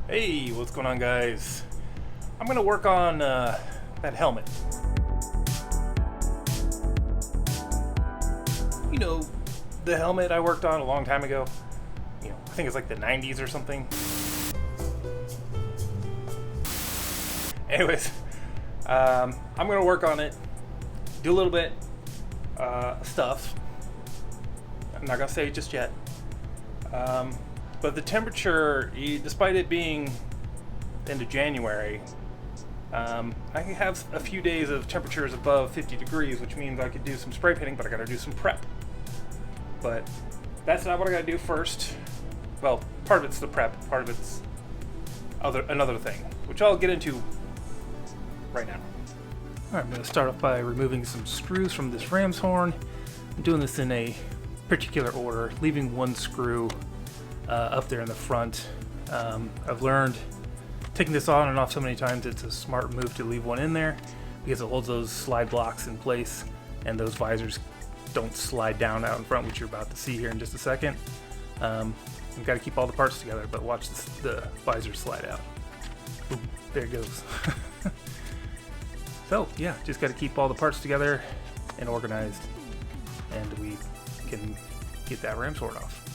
Hey, what's going on, guys? I'm gonna work on that helmet. You know, the helmet I worked on a long time ago. You know, I think it's like the 90s or something. Anyways, I'm gonna work on it, do a little bit stuff. I'm not gonna say it just yet. But the temperature, despite it being end of January, I have a few days of temperatures above 50 degrees, which means I could do some spray painting, but I gotta do some prep. But that's not what I gotta do first. Well, part of it's the prep, part of it's another thing, which I'll get into right now. Alright, I'm gonna start off by removing some screws from this ram's horn. I'm doing this in a particular order, leaving one screw up there in the front. I've learned taking this on and off so many times, it's a smart move to leave one in there because it holds those slide blocks in place and those visors don't slide down out in front, which you're about to see here in just a second. You've got to keep all the parts together, but watch the visor slide out. Boom, there it goes. So yeah, just got to keep all the parts together and organized, and we can get that ram's horn off.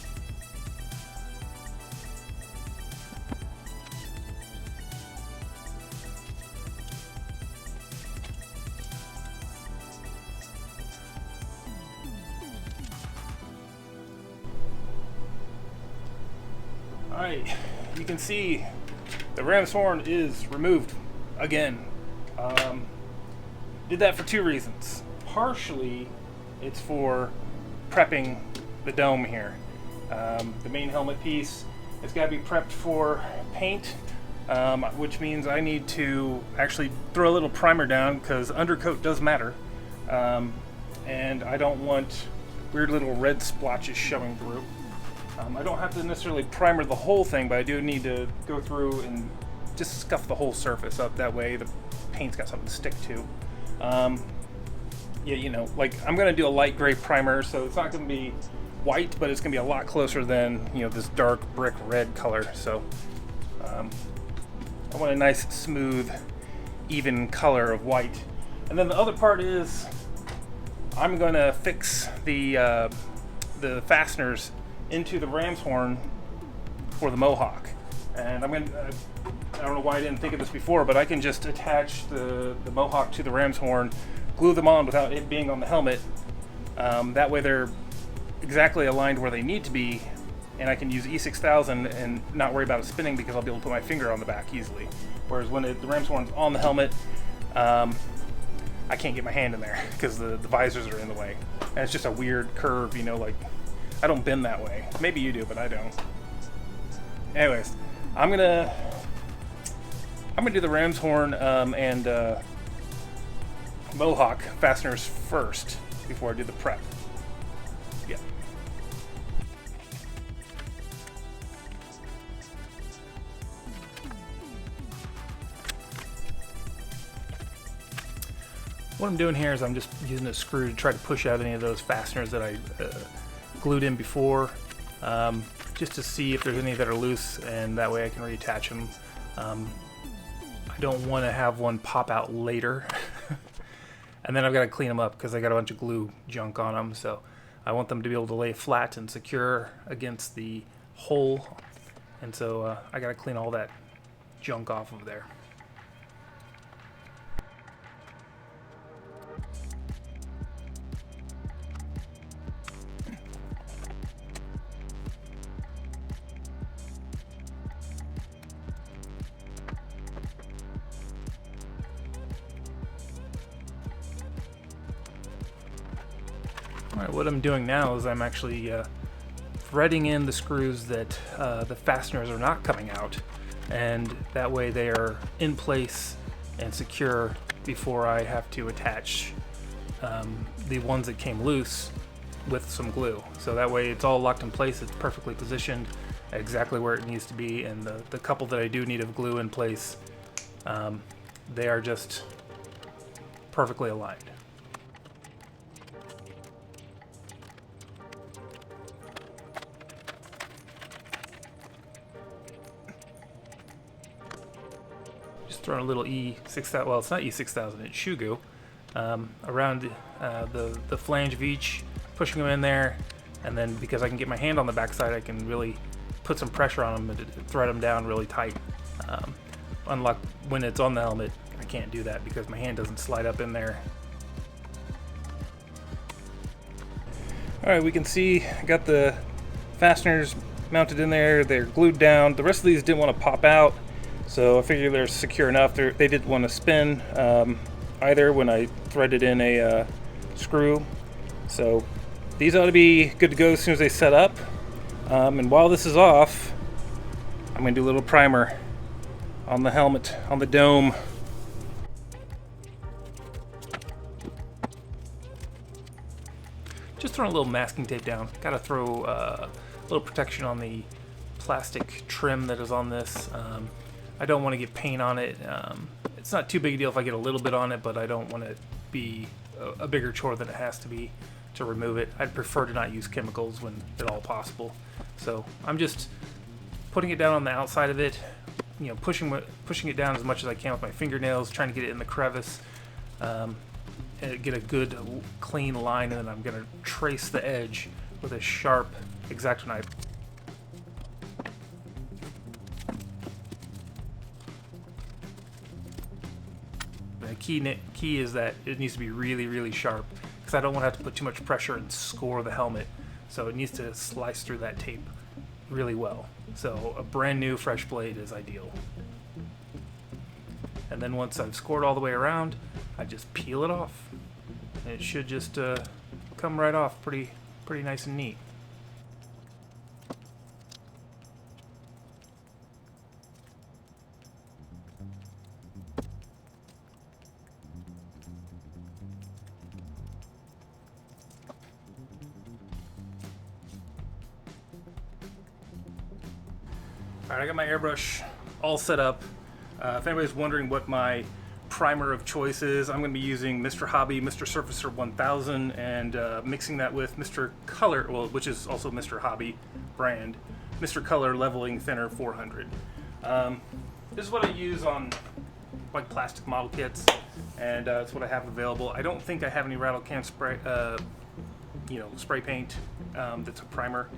Alright, you can see the ram's horn is removed again. Did that for two reasons. Partially, it's for prepping the dome here. The main helmet piece, it's got to be prepped for paint, which means I need to actually throw a little primer down because undercoat does matter. And I don't want weird little red splotches showing through. I don't have to necessarily primer the whole thing, but I do need to go through and just scuff the whole surface up. That way the paint's got something to stick to. Yeah, you know, like I'm going to do a light gray primer, so it's not going to be white, but it's going to be a lot closer than, you know, this dark brick red color. So I want a nice, smooth, even color of white. And then the other part is I'm going to fix the fasteners into the ram's horn for the Mohawk. And I don't know why I didn't think of this before, but I can just attach the Mohawk to the ram's horn, glue them on without it being on the helmet. That way they're exactly aligned where they need to be, and I can use E6000 and not worry about it spinning because I'll be able to put my finger on the back easily. Whereas when the ram's horn's on the helmet, I can't get my hand in there because the visors are in the way. And it's just a weird curve, you know, like I don't bend that way. Maybe you do, but I don't. Anyways, I'm gonna do the ram's horn and Mohawk fasteners first before I do the prep. Yeah. What I'm doing here is I'm just using a screw to try to push out any of those fasteners that I glued in before, just to see if there's any that are loose, and that way I can reattach them. I don't want to have one pop out later and then I've got to clean them up because I got a bunch of glue junk on them, so I want them to be able to lay flat and secure against the hole, and so I got to clean all that junk off of there. Alright, what I'm doing now is I'm actually threading in the screws that the fasteners are not coming out, and that way they are in place and secure before I have to attach the ones that came loose with some glue. So that way it's all locked in place, it's perfectly positioned at exactly where it needs to be, and the couple that I do need of glue in place, they are just perfectly aligned. Just throwing a little E6000, well, it's not E6000, it's Shugu, around the flange of each, pushing them in there, and then because I can get my hand on the backside, I can really put some pressure on them and thread them down really tight. Unlike when it's on the helmet, I can't do that because my hand doesn't slide up in there. Alright, we can see I got the fasteners mounted in there, they're glued down. The rest of these didn't want to pop out, so I figured they're secure enough. They didn't want to spin either when I threaded in a screw. So these ought to be good to go as soon as they set up. And while this is off, I'm going to do a little primer on the helmet, on the dome. Just throwing a little masking tape down. Got to throw a little protection on the plastic trim that is on this. I don't want to get paint on it. It's not too big a deal if I get a little bit on it, but I don't want it to be a bigger chore than it has to be to remove it. I'd prefer to not use chemicals when at all possible. So I'm just putting it down on the outside of it, you know, pushing it down as much as I can with my fingernails, trying to get it in the crevice, and get a good clean line, and then I'm going to trace the edge with a sharp X-Acto knife. The key is that it needs to be really, really sharp, because I don't want to have to put too much pressure and score the helmet. So it needs to slice through that tape really well. So a brand new fresh blade is ideal. And then once I've scored all the way around, I just peel it off. And it should just come right off pretty nice and neat. Alright, I got my airbrush all set up. If anybody's wondering what my primer of choice is, I'm going to be using Mr. Hobby, Mr. Surfacer 1000, and mixing that with Mr. Color, well, which is also Mr. Hobby brand, Mr. Color Leveling Thinner 400. This is what I use on like plastic model kits, and it's what I have available. I don't think I have any rattle can spray, spray paint that's a primer,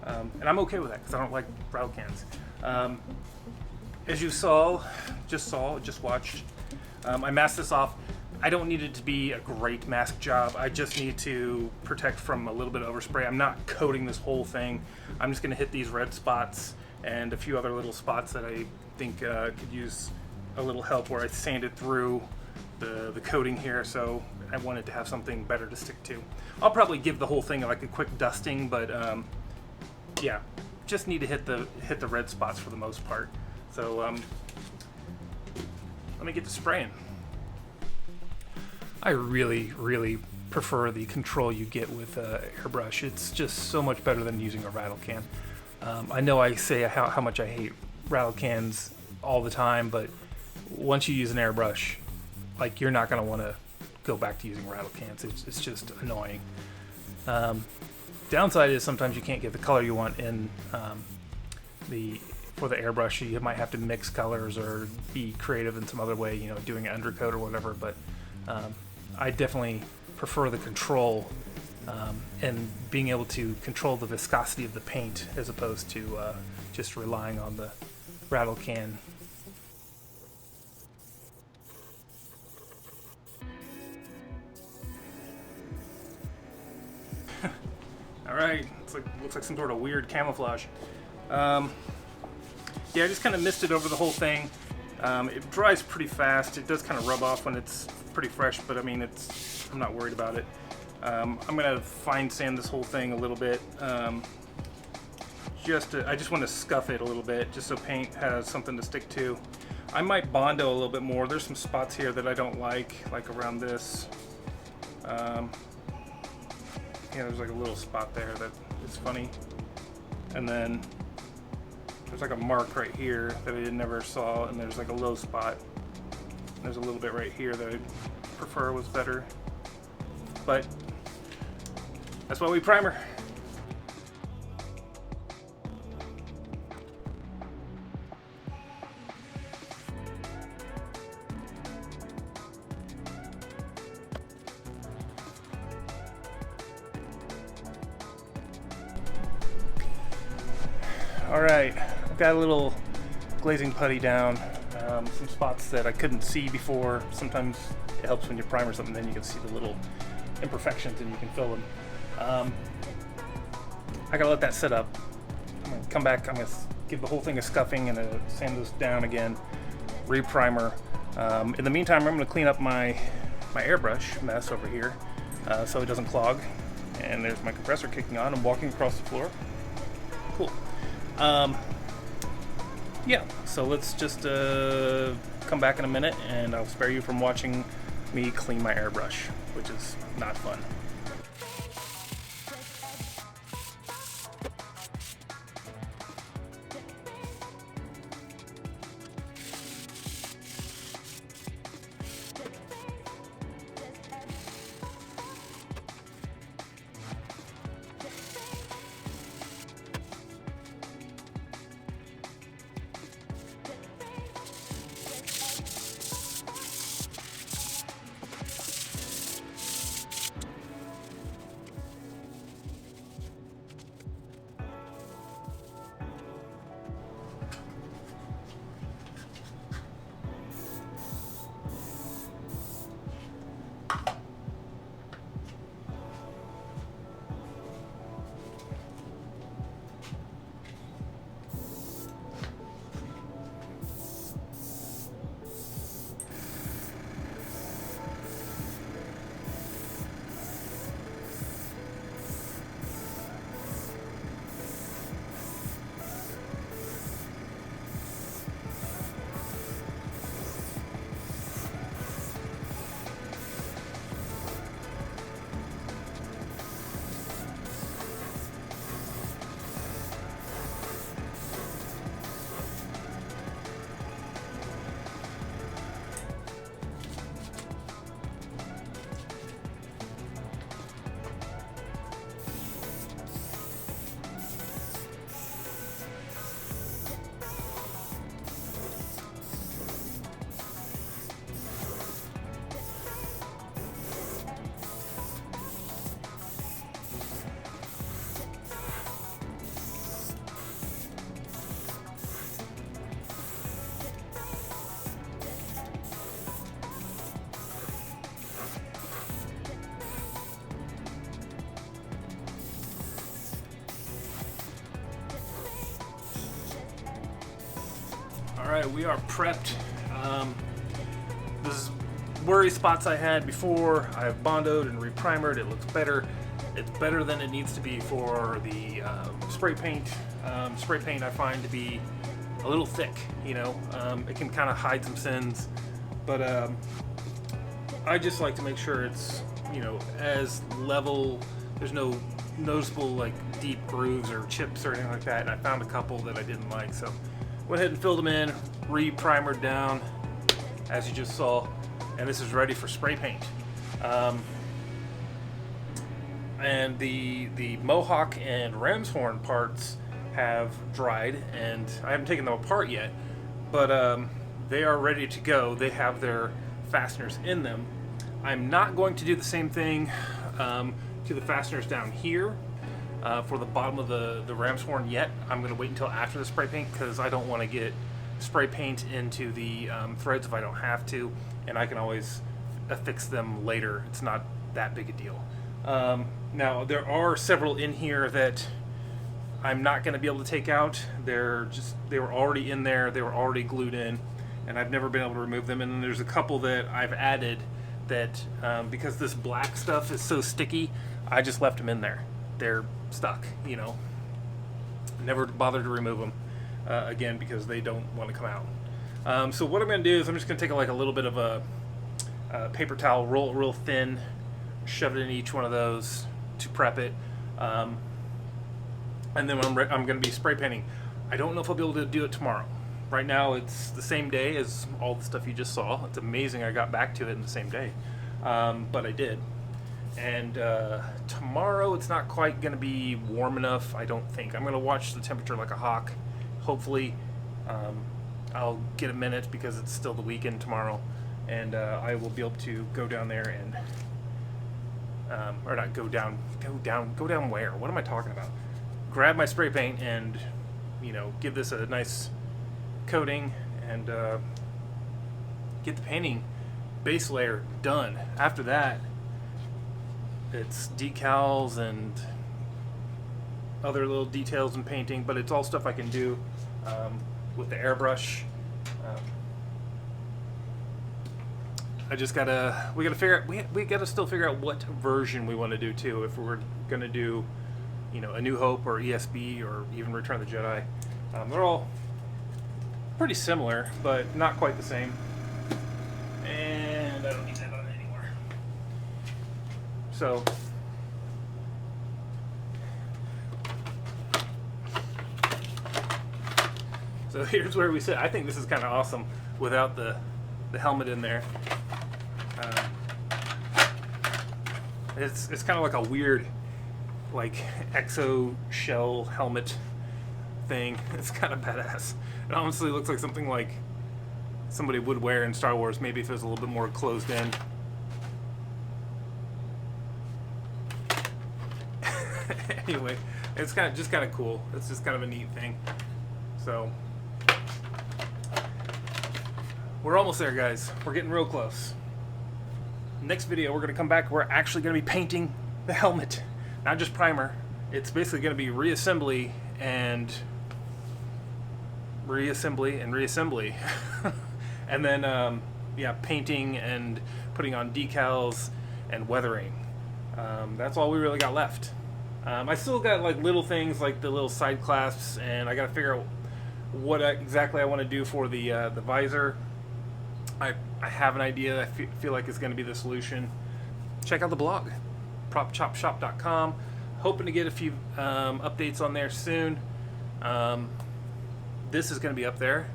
and I'm okay with that because I don't like rattle cans. As you just watched, I masked this off. I don't need it to be a great mask job. I just need to protect from a little bit of overspray. I'm not coating this whole thing. I'm just going to hit these red spots and a few other little spots that I think could use a little help, where I sanded through the coating here, so I wanted to have something better to stick to. I'll probably give the whole thing like a quick dusting, but yeah, just need to hit the red spots for the most part. So let me get to spraying. I really, really prefer the control you get with airbrush. It's just so much better than using a rattle can. I know I say how much I hate rattle cans all the time, but once you use an airbrush, like, you're not going to want to go back to using rattle cans. It's just annoying. Downside is sometimes you can't get the color you want in for the airbrush. You might have to mix colors or be creative in some other way, you know, doing an undercoat or whatever, but I definitely prefer the control and being able to control the viscosity of the paint as opposed to just relying on the rattle can. Alright, looks like some sort of weird camouflage. Yeah, I just kind of misted over the whole thing. It dries pretty fast. It does kind of rub off when it's pretty fresh, but I mean, I'm not worried about it. I'm gonna fine sand this whole thing a little bit. I just want to scuff it a little bit, just so paint has something to stick to. I might Bondo a little bit more. There's some spots here that I don't like around this. Yeah, there's like a little spot there that is funny, and then there's like a mark right here that I never saw, and there's like a low spot. And there's a little bit right here that I prefer was better, but that's why we primer. All right, I've got a little glazing putty down, some spots that I couldn't see before. Sometimes it helps when you primer something, then you can see the little imperfections and you can fill them. I gotta let that sit up. I'm gonna come back, I'm gonna give the whole thing a scuffing and sand this down again, re-primer. In the meantime, I'm gonna clean up my airbrush mess over here so it doesn't clog. And there's my compressor kicking on. I'm walking across the floor. Cool. Yeah, so let's just come back in a minute and I'll spare you from watching me clean my airbrush, which is not fun. Alright, we are prepped. This is worry spots I had before. I've bondoed and reprimered. It looks better. It's better than it needs to be for the spray paint. Spray paint I find to be a little thick, you know. It can kind of hide some sins, but I just like to make sure it's, you know, as level. There's no noticeable like deep grooves or chips or anything like that, and I found a couple that I didn't like, so went ahead and filled them in, re-primered down, as you just saw, and this is ready for spray paint. And the Mohawk and Ram's Horn parts have dried, and I haven't taken them apart yet, but they are ready to go. They have their fasteners in them. I'm not going to do the same thing to the fasteners down here. For the bottom of the Ram's Horn yet. I'm going to wait until after the spray paint because I don't want to get spray paint into the threads if I don't have to, and I can always affix them later. It's not that big a deal. Now there are several in here that I'm not going to be able to take out. They were already in there, they were already glued in, and I've never been able to remove them. And then there's a couple that I've added that because this black stuff is so sticky, I just left them in there. They're stuck, you know. Never bothered to remove them again because they don't want to come out. So what I'm going to do is I'm just going to take a little bit of a paper towel, roll it real thin, shove it in each one of those to prep it, and then I'm going to be spray painting. I don't know if I'll be able to do it tomorrow. Right now it's the same day as all the stuff you just saw. It's amazing I got back to it in the same day, but I did. And tomorrow it's not quite going to be warm enough, I don't think. I'm going to watch the temperature like a hawk. Hopefully I'll get a minute because it's still the weekend tomorrow, and I will be able to go down there and or not go down where? What am I talking about? Grab my spray paint and you know, give this a nice coating and get the painting base layer done. After that, it's decals and other little details and painting, but it's all stuff I can do with the airbrush. We gotta still figure out what version we want to do too. If we're gonna do, you know, A New Hope or ESB or even Return of the Jedi. They're all pretty similar, but not quite the same. And I don't need that on anymore. So here's where we sit. I think this is kind of awesome without the helmet in there. It's kind of like a weird, like, exo shell helmet thing. It's kind of badass. It honestly looks like something like somebody would wear in Star Wars, maybe if it was a little bit more closed in. Anyway, it's just kind of cool. It's just kind of a neat thing. So we're almost there, guys. We're getting real close. Next video, we're going to come back. We're actually going to be painting the helmet, not just primer. It's basically going to be reassembly and reassembly. And then yeah, painting and putting on decals and weathering. That's all we really got left. I still got like little things like the little side clasps, and I got to figure out what exactly I want to do for the visor. I have an idea. I feel like it's going to be the solution. Check out the blog, propchopshop.com. Hoping to get a few updates on there soon. This is going to be up there,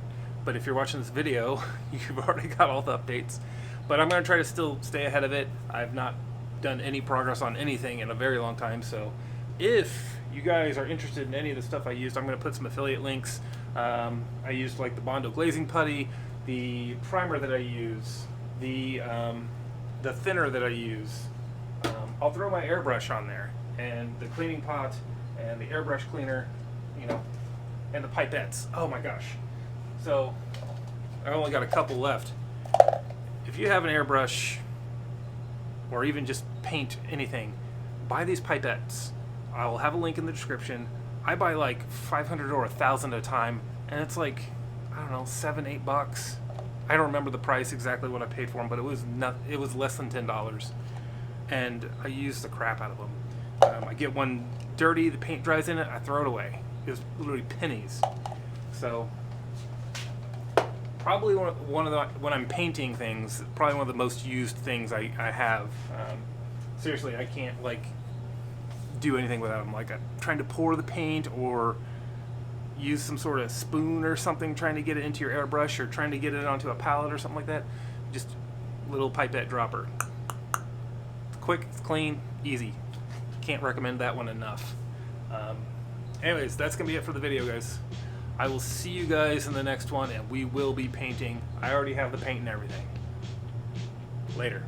but if you're watching this video, you've already got all the updates. But I'm going to try to still stay ahead of it. I've not done any progress on anything in a very long time, so if you guys are interested in any of the stuff I used, I'm going to put some affiliate links. I used like the Bondo glazing putty, the primer that I use, the thinner that I use. I'll throw my airbrush on there, and the cleaning pot, and the airbrush cleaner, you know, and the pipettes. Oh my gosh. So I only got a couple left. If you have an airbrush, or even just paint anything, buy these pipettes. I'll have a link in the description. I buy like 500 or 1,000 at a time, and it's like, I don't know, $7-8. I don't remember the price exactly what I paid for them, but it was less than $10, and I use the crap out of them. I get one dirty, the paint dries in it, I throw it away. It was literally pennies. So probably one of the, when I'm painting things, probably one of the most used things I have. Seriously, I can't like do anything without them. Like I'm trying to pour the paint or use some sort of spoon or something, trying to get it into your airbrush or trying to get it onto a palette or something like that. Just little pipette dropper. It's quick, it's clean, easy. Can't recommend that one enough. Anyways, that's gonna be it for the video, guys. I will see you guys in the next one, and we will be painting. I already have the paint and everything. Later.